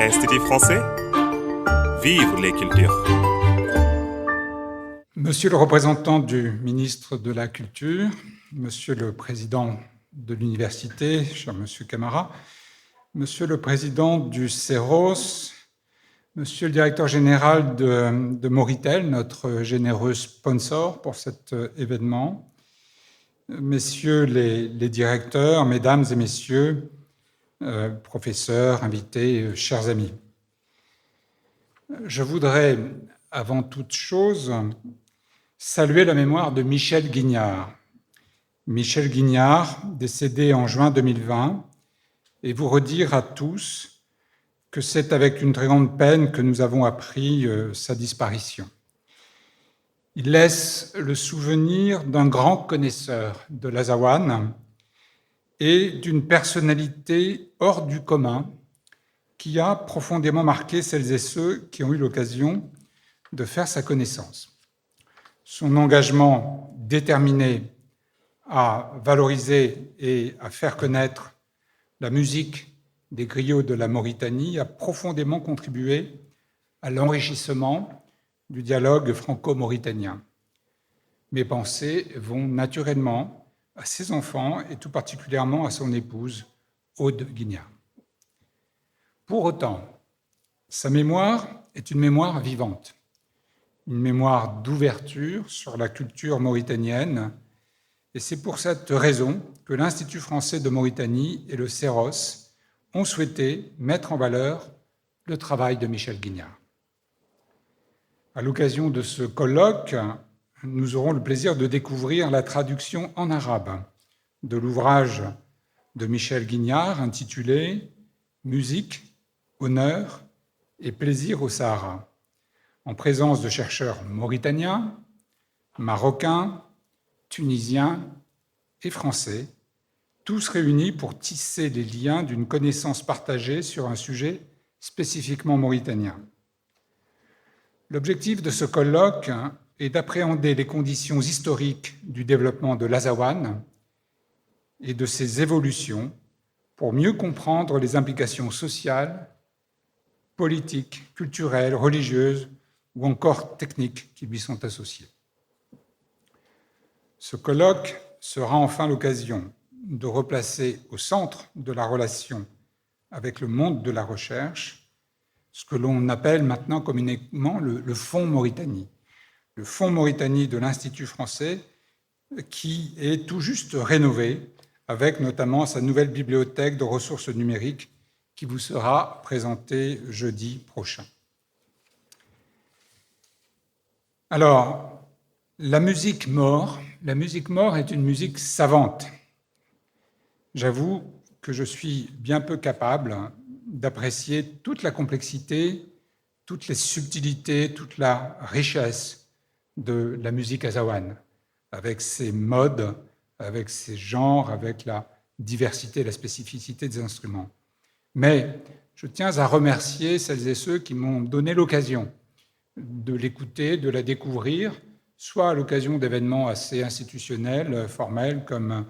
Institut français, vive les cultures. Monsieur le représentant du ministre de la Culture, Monsieur le président de l'université, cher Monsieur Camara, Monsieur le président du CEROS, Monsieur le directeur général de Moritel, notre généreux sponsor pour cet événement, Messieurs les directeurs, Mesdames et Messieurs, professeurs, invités, chers amis. Je voudrais, avant toute chose, saluer la mémoire de Michel Guignard. Michel Guignard, décédé en juin 2020, et vous redire à tous que c'est avec une très grande peine que nous avons appris sa disparition. Il laisse le souvenir d'un grand connaisseur de l'Azawan et d'une personnalité hors du commun qui a profondément marqué celles et ceux qui ont eu l'occasion de faire sa connaissance. Son engagement déterminé à valoriser et à faire connaître la musique des griots de la Mauritanie a profondément contribué à l'enrichissement du dialogue franco-mauritanien. Mes pensées vont naturellement à ses enfants et tout particulièrement à son épouse, Aude Guignard. Pour autant, sa mémoire est une mémoire vivante, une mémoire d'ouverture sur la culture mauritanienne, et c'est pour cette raison que l'Institut français de Mauritanie et le CEROS ont souhaité mettre en valeur le travail de Michel Guignard. À l'occasion de ce colloque, nous aurons le plaisir de découvrir la traduction en arabe de l'ouvrage de Michel Guignard intitulé « Musique, honneur et plaisir au Sahara », en présence de chercheurs mauritaniens, marocains, tunisiens et français, tous réunis pour tisser les liens d'une connaissance partagée sur un sujet spécifiquement mauritanien. L'objectif de ce colloque est d'appréhender les conditions historiques du développement de l'Azawan et de ses évolutions pour mieux comprendre les implications sociales, politiques, culturelles, religieuses ou encore techniques qui lui sont associées. Ce colloque sera enfin l'occasion de replacer au centre de la relation avec le monde de la recherche ce que l'on appelle maintenant communément le Fonds Mauritanie. Le Fonds Mauritanie de l'Institut français qui est tout juste rénové avec notamment sa nouvelle bibliothèque de ressources numériques qui vous sera présentée jeudi prochain. Alors, la musique mort est une musique savante. J'avoue que je suis bien peu capable d'apprécier toute la complexité, toutes les subtilités, toute la richesse de la musique azawan, avec ses modes, avec ses genres, avec la diversité, la spécificité des instruments. Mais je tiens à remercier celles et ceux qui m'ont donné l'occasion de l'écouter, de la découvrir, soit à l'occasion d'événements assez institutionnels, formels, comme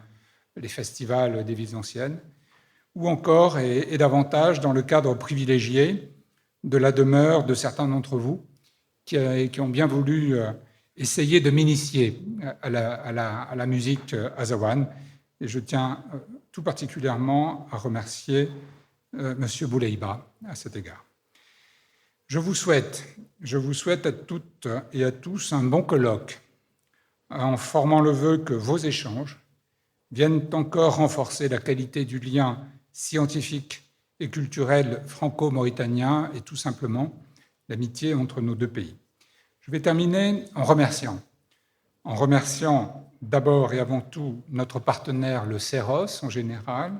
les festivals des villes anciennes, ou encore, et davantage, dans le cadre privilégié de la demeure de certains d'entre vous qui ont bien voulu essayer de m'initier à la musique azawan. Et je tiens tout particulièrement à remercier M. Bouleiba à cet égard. Je vous souhaite à toutes et à tous un bon colloque, en formant le vœu que vos échanges viennent encore renforcer la qualité du lien scientifique et culturel franco-mauritanien et tout simplement l'amitié entre nos deux pays. Je vais terminer en remerciant d'abord et avant tout notre partenaire, le CEROS en général,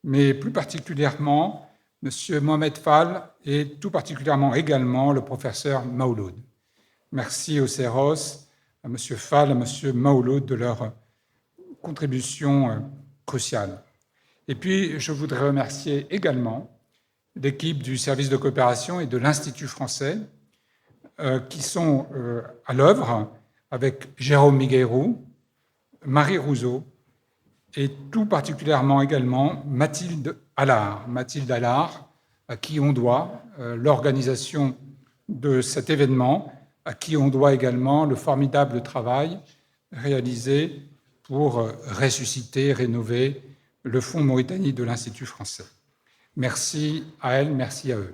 mais plus particulièrement M. Mohamed Fall et tout particulièrement également le professeur Maouloud. Merci au CEROS, à M. Fall, à M. Maouloud de leur contribution cruciale. Et puis, je voudrais remercier également l'équipe du service de coopération et de l'Institut français qui sont à l'œuvre avec Jérôme Migueirou, Marie Rousseau et tout particulièrement également Mathilde Allard, à qui on doit l'organisation de cet événement, à qui on doit également le formidable travail réalisé pour ressusciter, rénover le Fonds Mauritanie de l'Institut français. Merci à elle, merci à eux.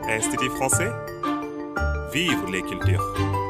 Institut français, vive les cultures.